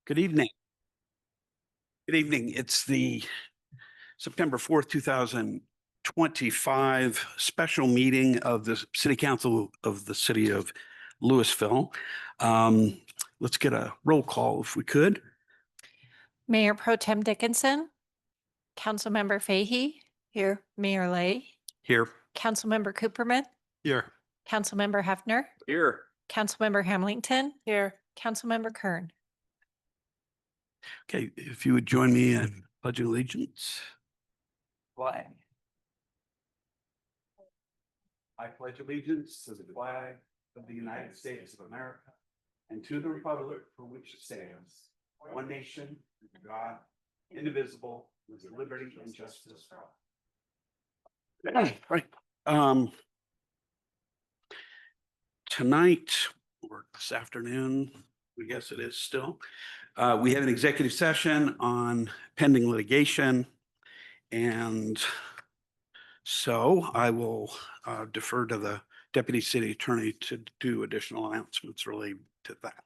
Good evening. Good evening. It's the September 4th, 2025 special meeting of the City Council of the City of Louisville. Let's get a roll call if we could. Mayor Pro Tem Dickinson, Councilmember Fahey. Here. Mayor Lay, Here. Councilmember Cooperman, Here. Councilmember Hefner, Here. Councilmember Hamilton. Here. Councilmember Kern. Okay, if you would join me in pledging allegiance. Flag. I pledge allegiance to the flag of the United States of America and to the republic for which it stands, one nation, under God, indivisible, with liberty and justice for all. Right. Tonight or this afternoon, I guess it is still, we have an executive session on pending litigation. And so I will defer to the deputy city attorney to do additional announcements related to that.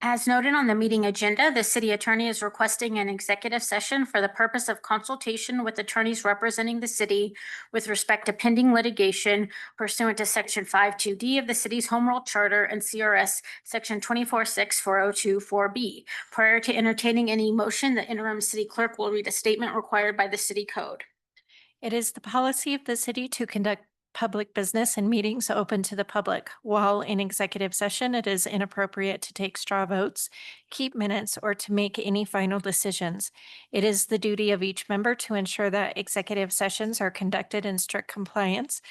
As noted on the meeting agenda, the city attorney is requesting an executive session for the purpose of consultation with attorneys representing the city with respect to pending litigation pursuant to Section 52D of the city's Home Rule Charter and CRS Section 246402-4B. Prior to entertaining any motion, the interim city clerk will read a statement required by the city code. It is the policy of the city to conduct public business and meetings open to the public. While in executive session, it is inappropriate to take straw votes, keep minutes, or to make any final decisions. It is the duty of each member to ensure that executive sessions are conducted in strict compliance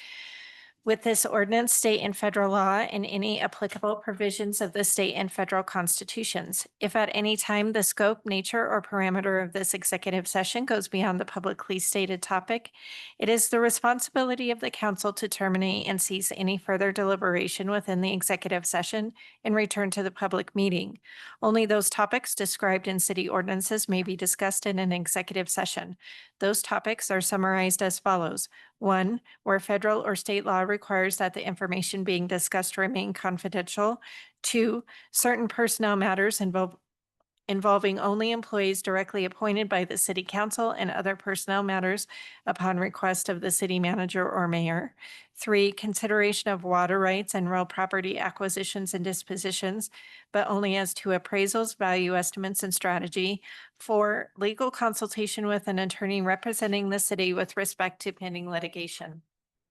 with this ordinance, state and federal law, and any applicable provisions of the state and federal constitutions. If at any time the scope, nature, or parameter of this executive session goes beyond the publicly stated topic, it is the responsibility of the council to terminate and cease any further deliberation within the executive session and return to the public meeting. Only those topics described in city ordinances may be discussed in an executive session. Those topics are summarized as follows. 1, where federal or state law requires that the information being discussed remain confidential. 2, certain personnel matters involving only employees directly appointed by the city council and other personnel matters upon request of the city manager or mayor. 3, consideration of water rights and real property acquisitions and dispositions, but only as to appraisals, value estimates, and strategy. 4, legal consultation with an attorney representing the city with respect to pending litigation.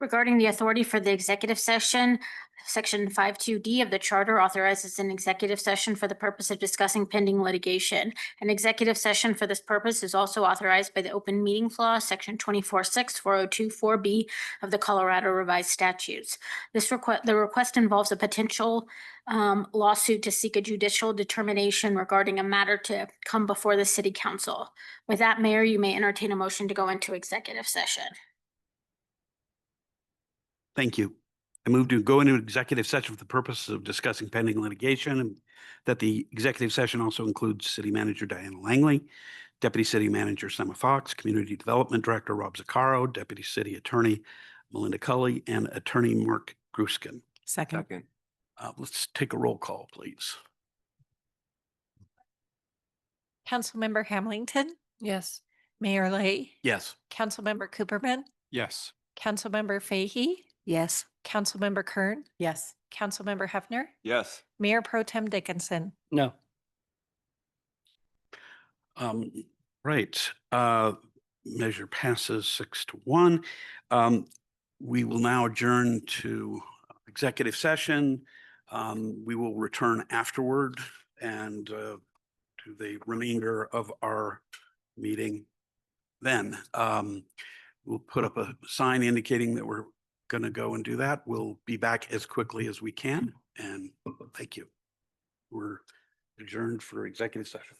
Regarding the authority for the executive session, Section 52D of the Charter authorizes an executive session for the purpose of discussing pending litigation. An executive session for this purpose is also authorized by the Open Meetings Law, Section 246402-4B of the Colorado Revised Statutes. The request involves a potential lawsuit to seek a judicial determination regarding a matter to come before the city council. With that, Mayor, you may entertain a motion to go into executive session. Thank you. I move to go into executive session for the purpose of discussing pending litigation, and that the executive session also includes City Manager Diana Langley, Deputy City Manager Sema Fox, Community Development Director Rob Zaccaro, Deputy City Attorney Melinda Cully, and Attorney Mark Gruskin. Second. Let's take a roll call, please. Councilmember Hamilton, Yes. Mayor Lay, Yes. Councilmember Cooperman, Yes. Councilmember Fahey, Yes. Councilmember Kern, Yes. Councilmember Hefner, Yes. Mayor Pro Tem Dickinson. No. Right. Measure passes 6-1. We will now adjourn to executive session. We will return afterward and to the remainder of our meeting. Then we'll put up a sign indicating that we're going to go and do that. We'll be back as quickly as we can. And thank you. We're adjourned for executive session.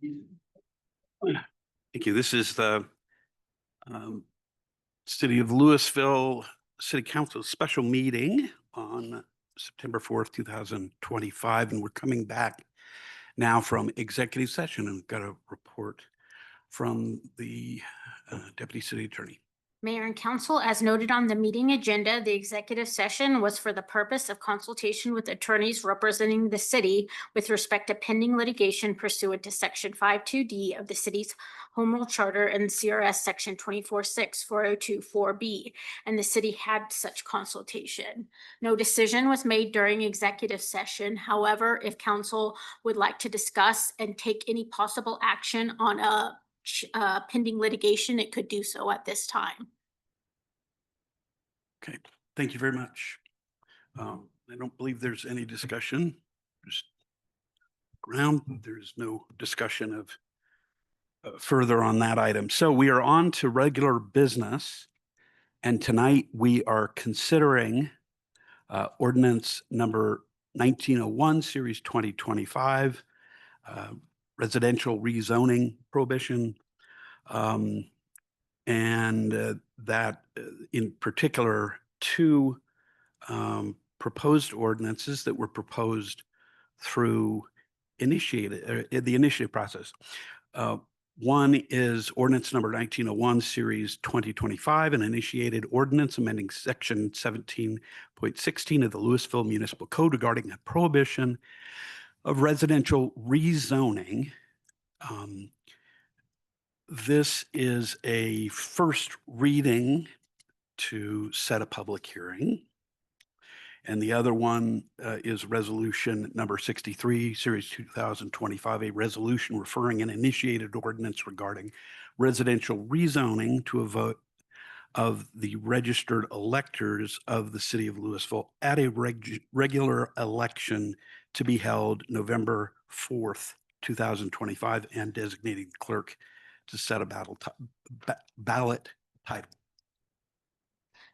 Thank you. This is the City of Louisville City Council special meeting on September 4th, 2025. And we're coming back now from executive session, and we've got a report from the Deputy City Attorney. Mayor and council, as noted on the meeting agenda, the executive session was for the purpose of consultation with attorneys representing the city with respect to pending litigation pursuant to Section 52D of the city's Home Rule Charter and CRS Section 246402-4B, and the city had such consultation. No decision was made during executive session. However, if council would like to discuss and take any possible action on a pending litigation, it could do so at this time. Okay, thank you very much. I don't believe there's any discussion. Just ground, there's no discussion of further on that item. So we are on to regular business. And tonight we are considering ordinance number 1901, series 2025, residential rezoning prohibition. And that in particular, two proposed ordinances that were proposed through the initiative process. One is ordinance number 1901, series 2025, an initiated ordinance amending section 17.16 of the Louisville Municipal Code regarding the prohibition of residential rezoning. This is a first reading to set a public hearing. And the other one is resolution number 63, series 2025, a resolution referring an initiated ordinance regarding residential rezoning to a vote of the registered electors of the city of Louisville at a regular election to be held November 4th, 2025, and designating the clerk to set a ballot title.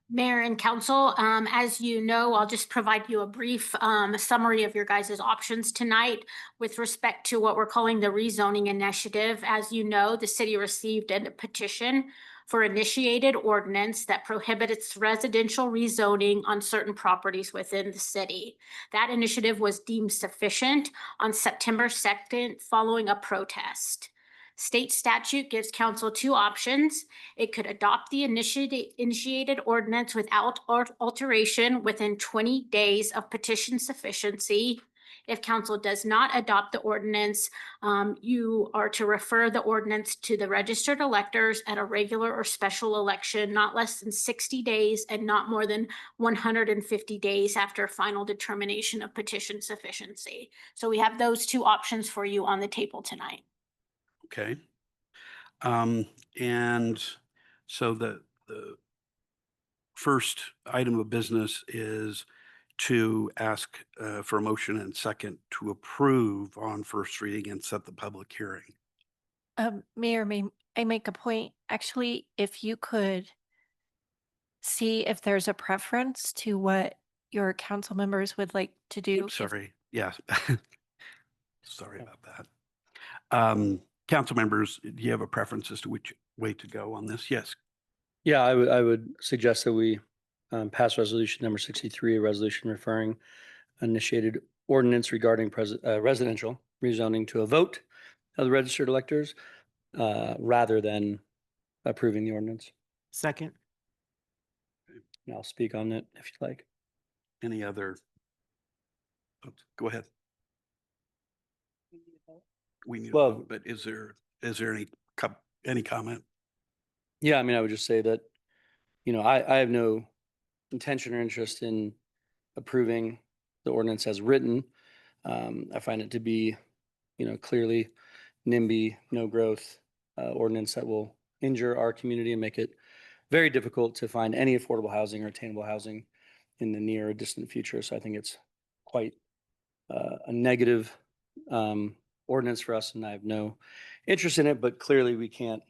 Mayor and council, as you know, I'll just provide you a brief summary of your guys' options tonight with respect to what we're calling the rezoning initiative. As you know, the city received a petition for initiated ordinance that prohibits residential rezoning on certain properties within the city. That initiative was deemed sufficient on September 2nd following a protest. State statute gives council two options. It could adopt the initiated ordinance without alteration within 20 days of petition sufficiency. If council does not adopt the ordinance, you are to refer the ordinance to the registered electors at a regular or special election, not less than 60 days and not more than 150 days after final determination of petition sufficiency. So we have those two options for you on the table tonight. Okay. And so the first item of business is to ask for a motion and second to approve on first reading and set the public hearing. Mayor, may I make a point? Actually, if you could see if there's a preference to what your council members would like to do. Sorry. Yeah. Sorry about that. Council members, do you have a preference as to which way to go on this? Yes. Yeah, I would suggest that we pass resolution number 63, a resolution referring initiated ordinance regarding residential rezoning to a vote of the registered electors rather than approving the ordinance. Second. And I'll speak on it if you'd like. Any other? Go ahead. We need a vote, but is there any comment? Yeah, I mean, I would just say that, I have no intention or interest in approving the ordinance as written. I find it to be, clearly NIMBY, no growth ordinance that will injure our community and make it very difficult to find any affordable housing or attainable housing in the near or distant future. So I think it's quite a negative ordinance for us, and I have no interest in it, but clearly we can't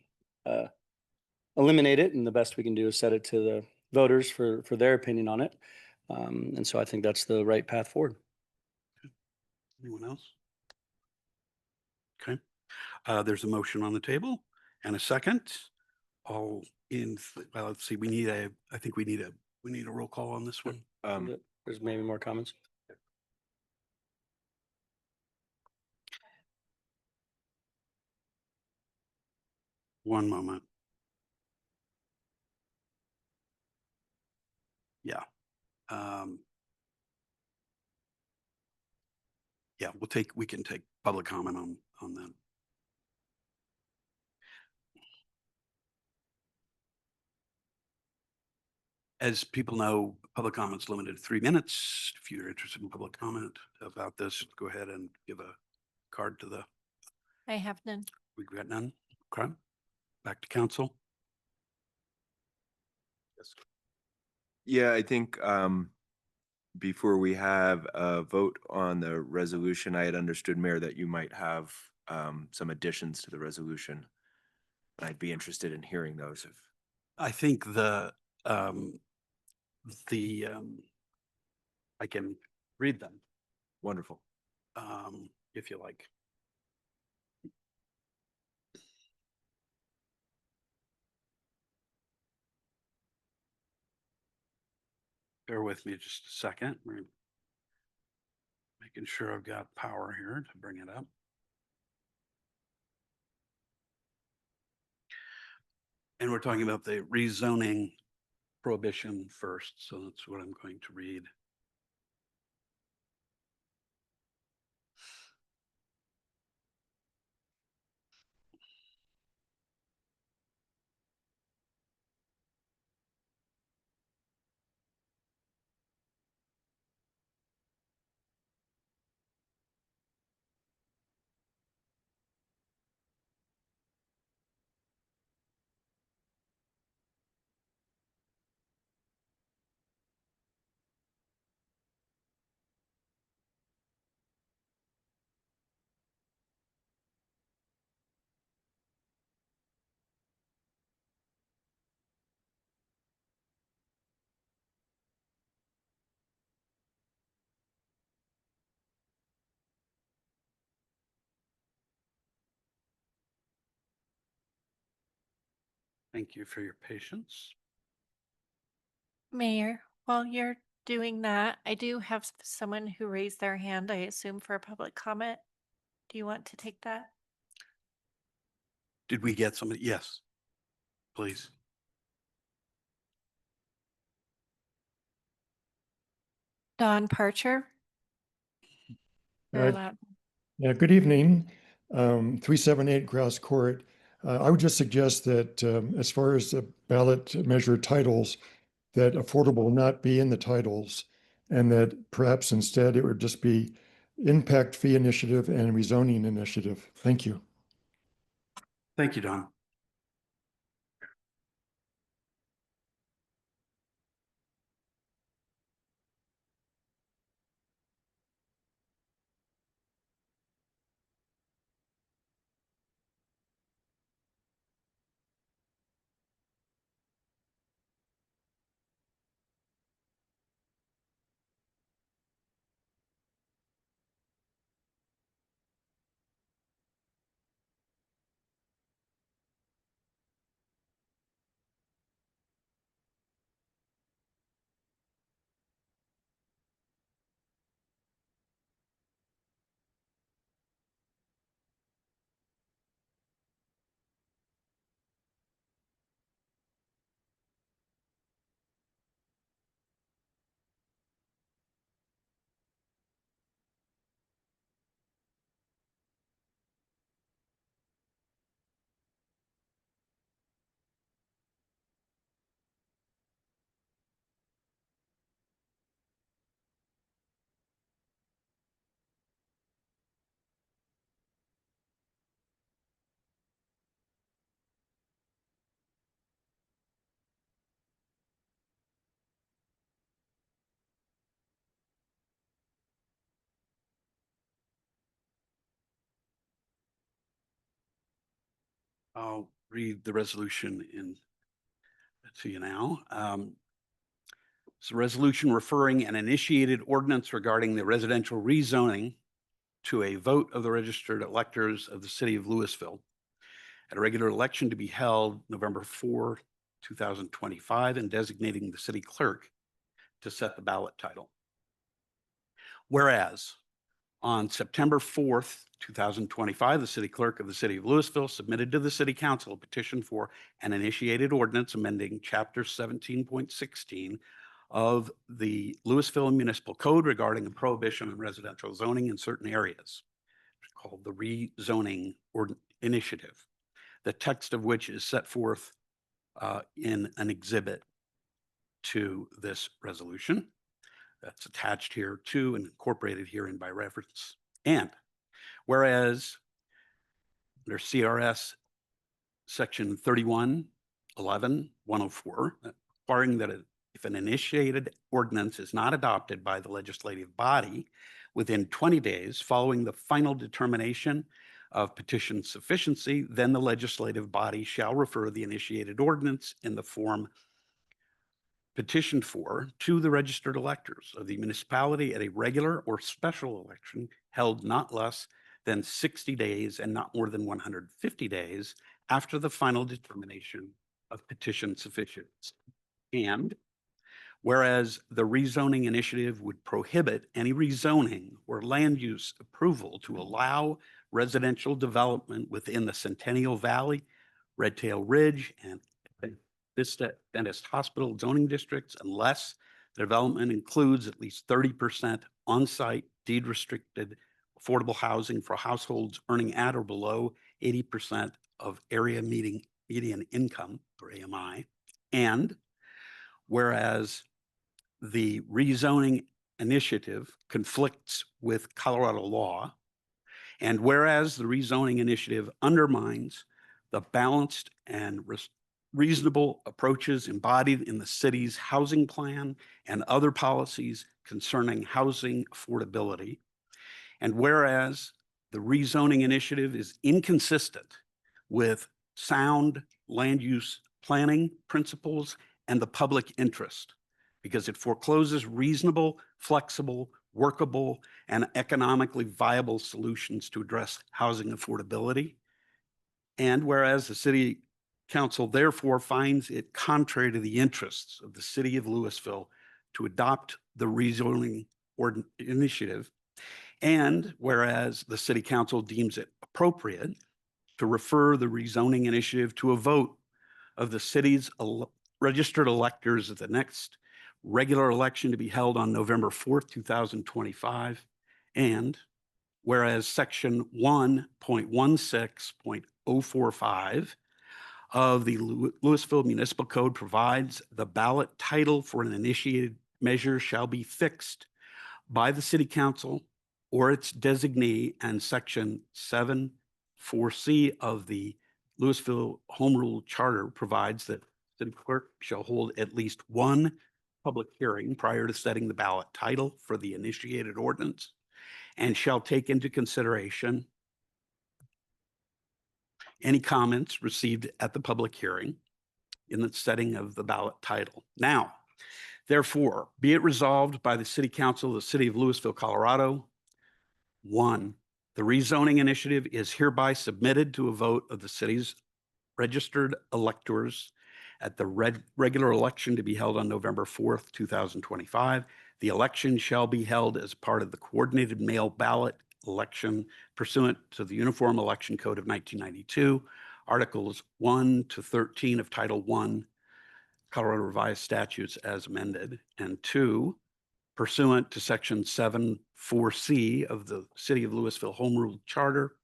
eliminate it, and the best we can do is set it to the voters for their opinion on it. And so I think that's the right path forward. Anyone else? Okay. There's a motion on the table and a second. All in, well, let's see, I think we need a roll call on this one. There's maybe more comments. One moment. Yeah. Yeah, we can take public comment on that. As people know, public comment's limited to 3 minutes. If you're interested in public comment about this, go ahead and give a card to the, I have none. we've got none. Okay. Back to council. Yeah, I think before we have a vote on the resolution, I had understood, Mayor, that you might have some additions to the resolution. I'd be interested in hearing those. I think I can read them, Wonderful. if you like. Bear with me just a second. We're making sure I've got power here to bring it up. And we're talking about the rezoning prohibition first, so that's what I'm going to read. Thank you for your patience. Mayor, while you're doing that, I do have someone who raised their hand, I assume for a public comment. Do you want to take that? Did we get somebody? Yes, please. Don Parcher? You're Uh, allowed. Yeah, good evening. 378 Grouse Court. I would just suggest that as far as the ballot measure titles, that affordable not be in the titles, and that perhaps instead it would just be impact fee initiative and rezoning initiative. Thank you. Thank you, Don. I'll read the resolution to you now. It's a resolution referring an initiated ordinance regarding the residential rezoning to a vote of the registered electors of the city of Louisville at a regular election to be held November 4, 2025, and designating the city clerk to set the ballot title. Whereas on September 4th, 2025, the city clerk of the city of Louisville submitted to the city council a petition for an initiated ordinance amending chapter 17.16 of the Louisville Municipal Code regarding a prohibition on residential zoning in certain areas, called the rezoning initiative, the text of which is set forth in an exhibit to this resolution that's attached here to and incorporated herein by reference. And whereas under CRS section 3111-104, requiring that if an initiated ordinance is not adopted by the legislative body within 20 days following the final determination of petition sufficiency, then the legislative body shall refer the initiated ordinance in the form petitioned for to the registered electors of the municipality at a regular or special election held not less than 60 days and not more than 150 days after the final determination of petition sufficiency. And whereas the rezoning initiative would prohibit any rezoning or land use approval to allow residential development within the Centennial Valley, Red Tail Ridge, and Vista Dentist Hospital zoning districts unless the development includes at least 30% on-site deed restricted affordable housing for households earning at or below 80% of area median income, or AMI. And whereas the rezoning initiative conflicts with Colorado law, and whereas the rezoning initiative undermines the balanced and reasonable approaches embodied in the city's housing plan and other policies concerning housing affordability, and whereas the rezoning initiative is inconsistent with sound land use planning principles and the public interest, because it forecloses reasonable, flexible, workable, and economically viable solutions to address housing affordability. And whereas the city council therefore finds it contrary to the interests of the city of Louisville to adopt the rezoning initiative, and whereas the city council deems it appropriate to refer the rezoning initiative to a vote of the city's registered electors at the next regular election to be held on November 4th, 2025. And whereas section 1.16.045 of the Louisville Municipal Code provides the ballot title for an initiated measure shall be fixed by the city council or its designee, and section 7.4C of the Louisville Home Rule Charter provides that the city clerk shall hold at least one public hearing prior to setting the ballot title for the initiated ordinance and shall take into consideration any comments received at the public hearing in the setting of the ballot title. Now, therefore, be it resolved by the City Council of the City of Louisville, Colorado, 1, the rezoning initiative is hereby submitted to a vote of the city's registered electors at the regular election to be held on November 4th, 2025. The election shall be held as part of the coordinated mail ballot election pursuant to the Uniform Election Code of 1992, Articles 1 to 13 of Title I, Colorado Revised Statutes as amended, and 2, pursuant to Section 7.4C of the City of Louisville Home Rule Charter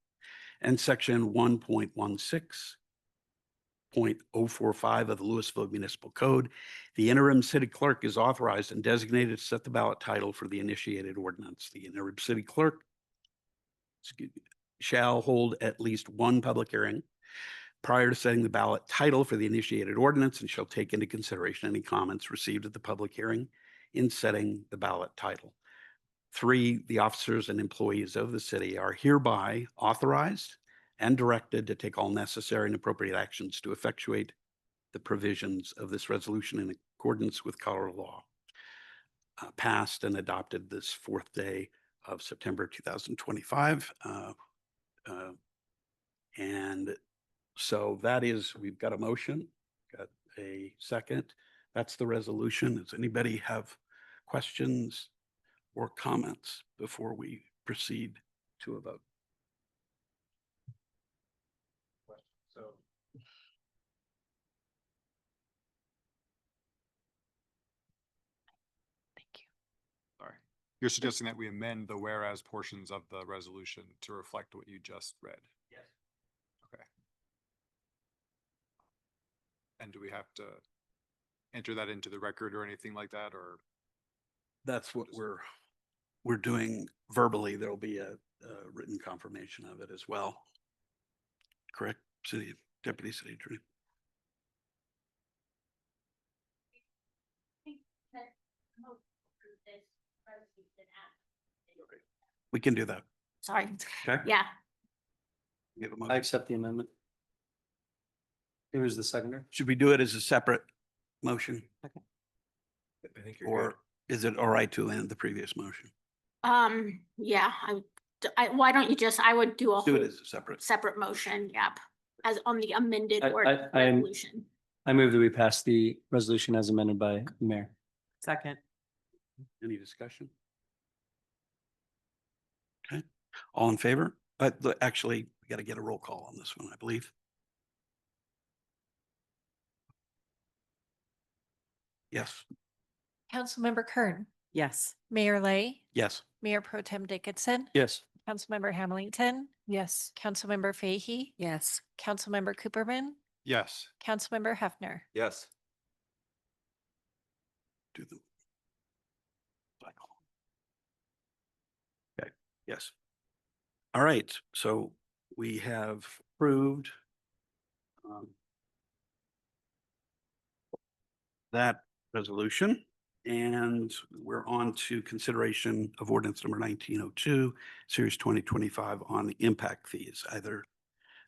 and Section 1.16.045 of the Louisville Municipal Code. The interim city clerk is authorized and designated to set the ballot title for the initiated ordinance. The interim city clerk shall hold at least one public hearing prior to setting the ballot title for the initiated ordinance and shall take into consideration any comments received at the public hearing in setting the ballot title. 3, the officers and employees of the city are hereby authorized and directed to take all necessary and appropriate actions to effectuate the provisions of this resolution in accordance with Colorado law. Passed and adopted this 4th day of September 2025. And so that is, we've got a motion, got a second. That's the resolution. Does anybody have questions or comments before we proceed to a vote? So Thank you. Sorry. You're suggesting that we amend the whereas portions of the resolution to reflect what you just read? Yes. Okay. And do we have to enter that into the record or anything like that, or? That's what we're doing verbally. There'll be a written confirmation of it as well. Correct, Deputy City Attorney? We can do that. Sorry. Okay. Yeah. We have a I motion. accept the amendment. Who was the seconder? Should we do it as a separate motion? I think you're Or good. is it all right to end the previous motion? Yeah, why don't you just, I would do a Do it whole as a separate. separate motion, yep, as on the amended I- word I am- resolution. I move that we pass the resolution as amended by the mayor. Second. Any discussion? Okay, all in favor? Actually, we got to get a roll call on this one, I believe. Yes. Councilmember Kern, Yes. Mayor Lay, Yes. Mayor Pro Tem Dickinson, Yes. Councilmember Hamilton. Yes. Councilmember Fahy, Yes. Councilmember Cooperman, Yes. Councilmember Hefner. Yes. Do the cycle. Okay, yes. All right, so we have approved that resolution, and we're on to consideration of ordinance number 1902, series 2025 on the impact fees, either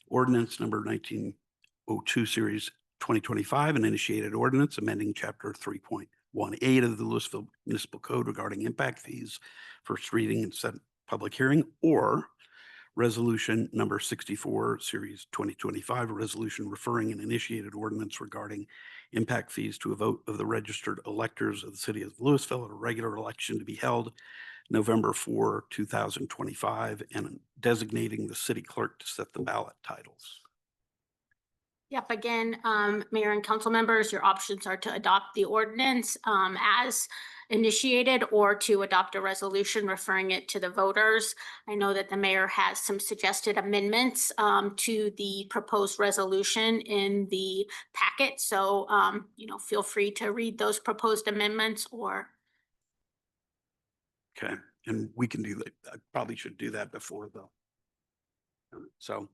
ordinance number 1902, series 2025, an initiated ordinance amending chapter 3.18 of the Louisville Municipal Code regarding impact fees, first reading and set public hearing, or resolution number 64, series 2025, a resolution referring an initiated ordinance regarding impact fees to a vote of the registered electors of the city of Louisville at a regular election to be held November 4, 2025, and designating the city clerk to set the ballot titles. Yep, again, Mayor and council members, your options are to adopt the ordinance as initiated or to adopt a resolution referring it to the voters. I know that the mayor has some suggested amendments to the proposed resolution in the packet. So, feel free to read those proposed amendments or. Okay, and we can do that. I probably should do that before the. So.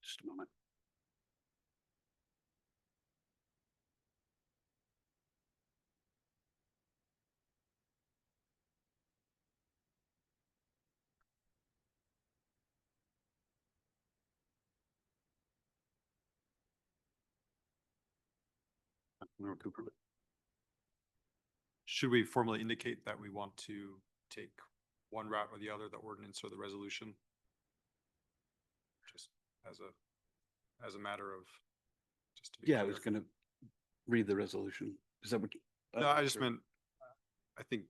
Just a moment. Should we formally indicate that we want to take one route or the other, the ordinance or the resolution? Just as a matter of, just to be Yeah, I was clear. gonna read the resolution. Is that what? No, I just meant, I think,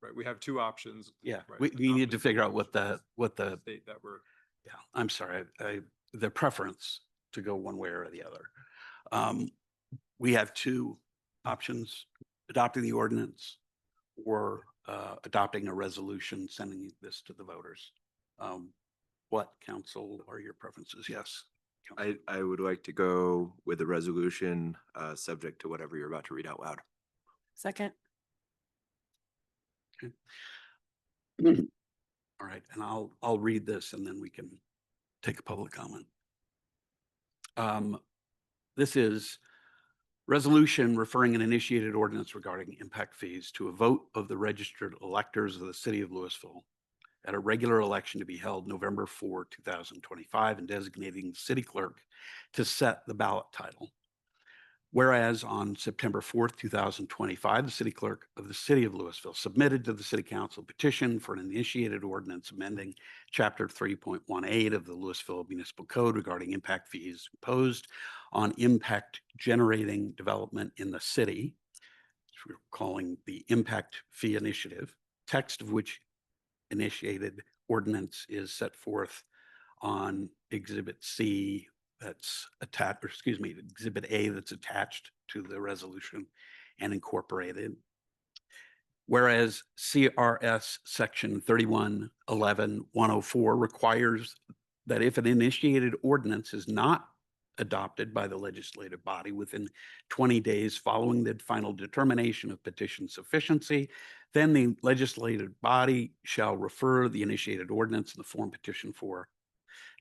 right, we have two options. Yeah, right, we need adopt to it figure out or what the, State that we're, yeah, I'm sorry, the preference to go one way or the other. We have two options, adopting the ordinance or adopting a resolution, sending this to the voters. What, council, are your preferences? Yes. Council. I would like to go with the resolution, subject to whatever you're about to read out loud. Second. All right, and I'll read this and then we can take a public comment. This is Resolution referring an initiated ordinance regarding impact fees to a vote of the registered electors of the city of Louisville at a regular election to be held November 4, 2025, and designating the city clerk to set the ballot title. Whereas on September 4th, 2025, the city clerk of the city of Louisville submitted to the city council a petition for an initiated ordinance amending chapter 3.18 of the Louisville Municipal Code regarding impact fees imposed on impact generating development in the city, which we're calling the Impact Fee Initiative, text of which initiated ordinance is set forth on Exhibit C that's attached, or excuse me, Exhibit A that's attached to the resolution and incorporated. Whereas CRS Section 3111-104 requires that if an initiated ordinance is not adopted by the legislative body within 20 days following the final determination of petition sufficiency, then the legislative body shall refer the initiated ordinance in the form petition for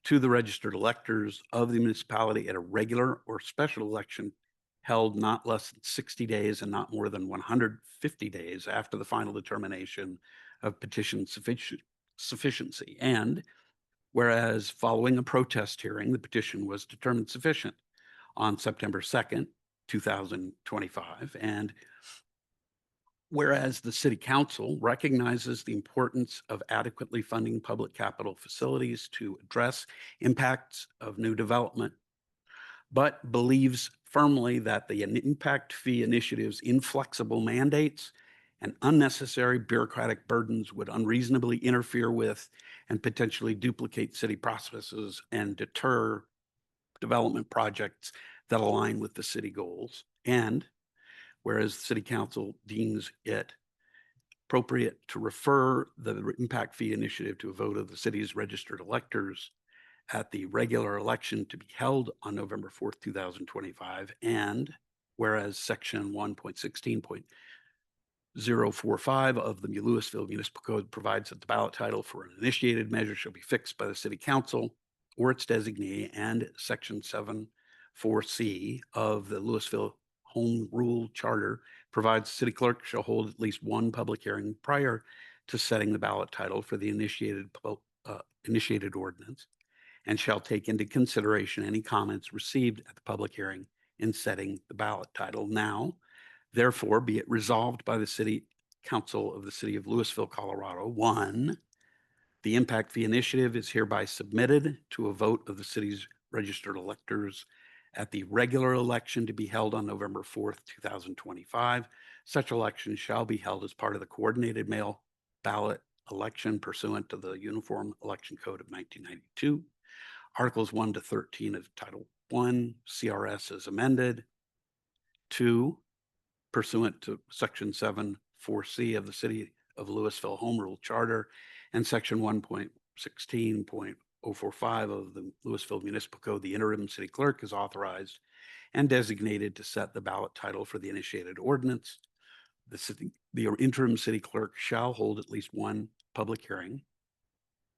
to the registered electors of the municipality at a regular or special election held not less than 60 days and not more than 150 days after the final determination of petition sufficiency. And whereas following a protest hearing, the petition was determined sufficient on September 2nd, 2025. And whereas the city council recognizes the importance of adequately funding public capital facilities to address impacts of new development, but believes firmly that the impact fee initiative's inflexible mandates and unnecessary bureaucratic burdens would unreasonably interfere with and potentially duplicate city processes and deter development projects that align with the city goals. And whereas the city council deems it appropriate to refer the impact fee initiative to a vote of the city's registered electors at the regular election to be held on November 4th, 2025. And whereas section 1.16.045 of the Louisville Municipal Code provides that the ballot title for an initiated measure shall be fixed by the city council or its designee, and section 7.4C of the Louisville Home Rule Charter provides the city clerk shall hold at least one public hearing prior to setting the ballot title for the initiated ordinance, and shall take into consideration any comments received at the public hearing in setting the ballot title. Now, therefore, be it resolved by the city council of the city of Louisville, Colorado, 1, the impact fee initiative is hereby submitted to a vote of the city's registered electors at the regular election to be held on November 4th, 2025. Such election shall be held as part of the coordinated mail ballot election pursuant to the Uniform Election Code of 1992. Articles 1 to 13 of Title I, CRS as amended. 2, pursuant to Section 7.4C of the City of Louisville Home Rule Charter and Section 1.16.045 of the Louisville Municipal Code, the interim city clerk is authorized and designated to set the ballot title for the initiated ordinance. The interim city clerk shall hold at least one public hearing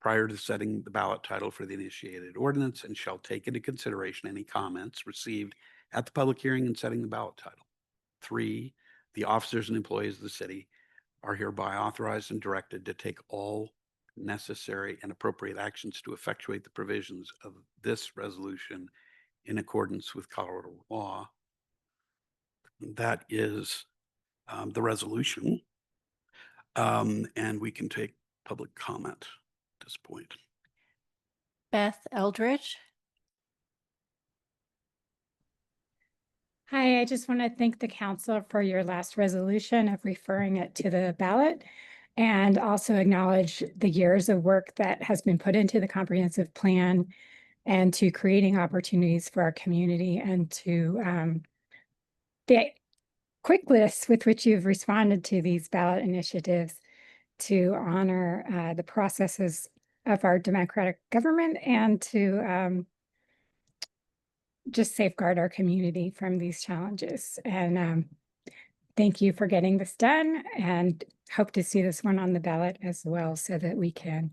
prior to setting the ballot title for the initiated ordinance and shall take into consideration any comments received at the public hearing and setting the ballot title. 3, the officers and employees of the city are hereby authorized and directed to take all necessary and appropriate actions to effectuate the provisions of this resolution in accordance with Colorado law. That is the resolution. And we can take public comment at this point. Beth Eldridge. Hi, I just want to thank the council for your last resolution of referring it to the ballot, and also acknowledge the years of work that has been put into the comprehensive plan and to creating opportunities for our community, and to the quick lists with which you've responded to these ballot initiatives to honor the processes of our democratic government and to just safeguard our community from these challenges. And thank you for getting this done, and hope to see this one on the ballot as well so that we can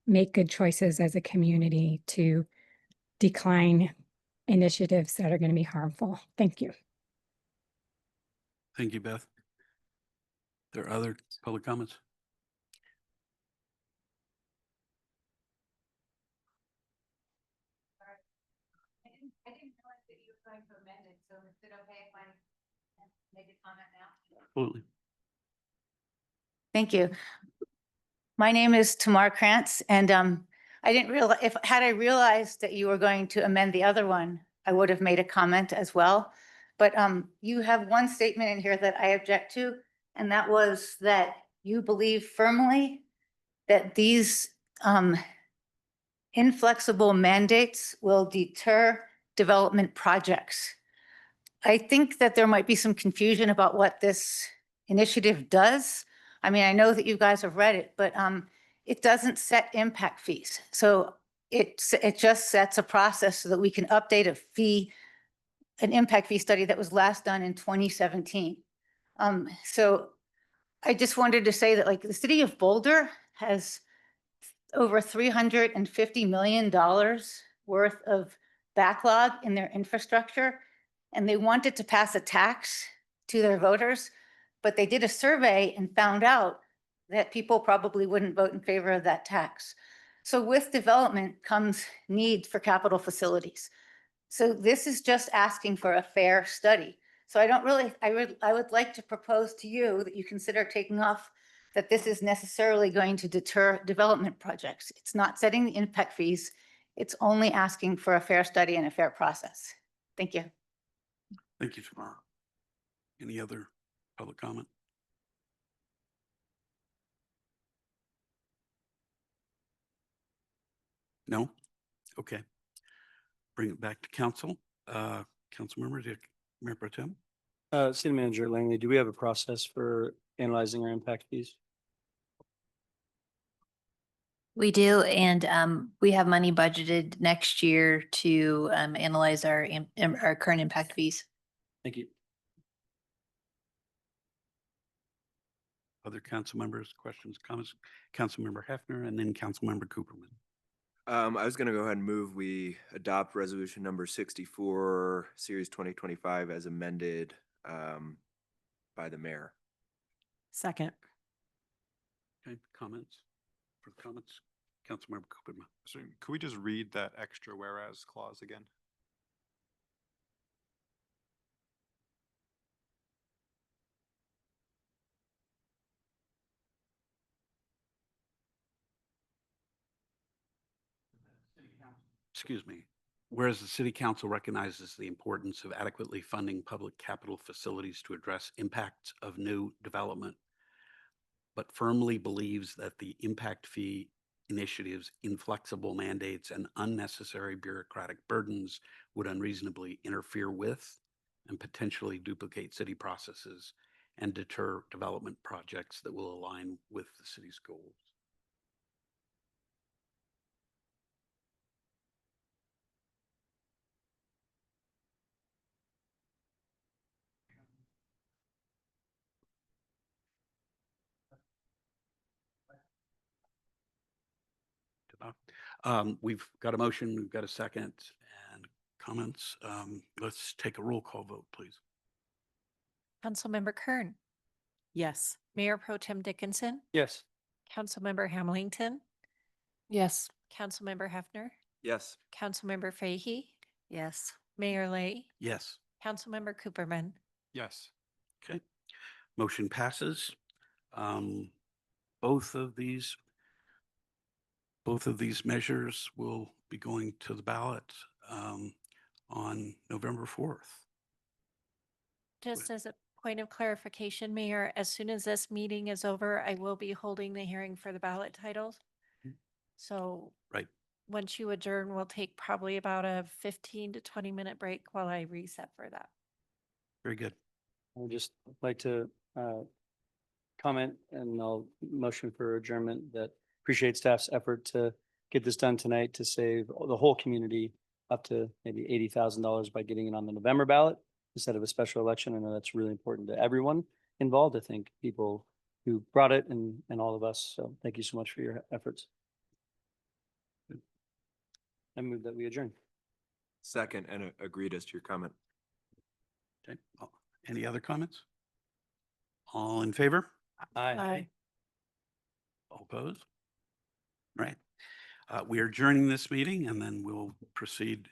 make good choices as a community to decline initiatives that are going to be harmful. Thank you. Thank you, Beth. There are other public comments? I didn't realize that you were going to amend it, so is it okay if I make a comment now? Absolutely. Thank you. My name is Tamar Krantz, and I didn't realize, had I realized that you were going to amend the other one, I would have made a comment as well. But you have one statement in here that I object to, and that was that you believe firmly that these inflexible mandates will deter development projects. I think that there might be some confusion about what this initiative does. I mean, I know that you guys have read it, but it doesn't set impact fees. So it just sets a process so that we can update an impact fee study that was last done in 2017. So I just wanted to say that, like, the city of Boulder has over $350 million worth of backlog in their infrastructure. And they wanted to pass a tax to their voters, but they did a survey and found out that people probably wouldn't vote in favor of that tax. So with development comes need for capital facilities. So this is just asking for a fair study. So I would like to propose to you that you consider taking off that this is necessarily going to deter development projects. It's not setting the impact fees. It's only asking for a fair study and a fair process. Thank you. Thank you, Tamara. Any other public comment? No? Okay. Bring it back to council. Council members, Mayor Pro Tem? City Manager Langley, do we have a process for analyzing our impact fees? We do, and we have money budgeted next year to analyze our current impact fees. Thank you. Other council members, questions, comments? Councilmember Hefner and then Councilmember Cooperman. I was gonna go ahead and move, we adopt resolution number 64, series 2025 as amended by the mayor. Second. Okay, comments? For comments, Councilmember Cooperman. So could we just read that extra whereas clause again? Excuse me. Whereas the city council recognizes the importance of adequately funding public capital facilities to address impacts of new development, but firmly believes that the impact fee initiatives, inflexible mandates, and unnecessary bureaucratic burdens would unreasonably interfere with and potentially duplicate city processes and deter development projects that will align with the city's goals. We've got a motion, we've got a second, and comments. Let's take a roll call vote, please. Councilmember Kern. Yes. Mayor Pro Tem Dickinson. Yes. Councilmember Hamilton. Yes. Councilmember Hefner. Yes. Councilmember Fahy. Yes. Mayor Lay. Yes. Councilmember Cooperman. Yes. Okay. Motion passes. Both of these measures will be going to the ballot on November 4th. Just as a point of clarification, Mayor, as soon as this meeting is over, I will be holding the hearing for the ballot titles. So Right. once you adjourn, we'll take probably about a 15 to 20-minute break while I reset for that. Very good. I would just like to comment, and I'll motion for adjournment, that appreciate staff's effort to get this done tonight to save the whole community up to maybe $80,000 by getting it on the November ballot instead of a special election. I know that's really important to everyone involved. I think people who brought it and all of us. So thank you so much for your efforts. I move that we adjourn. Second, and agreed as to your comment. Okay. Any other comments? All in favor? Aye. All opposed? Right. We are adjourning this meeting and then we'll proceed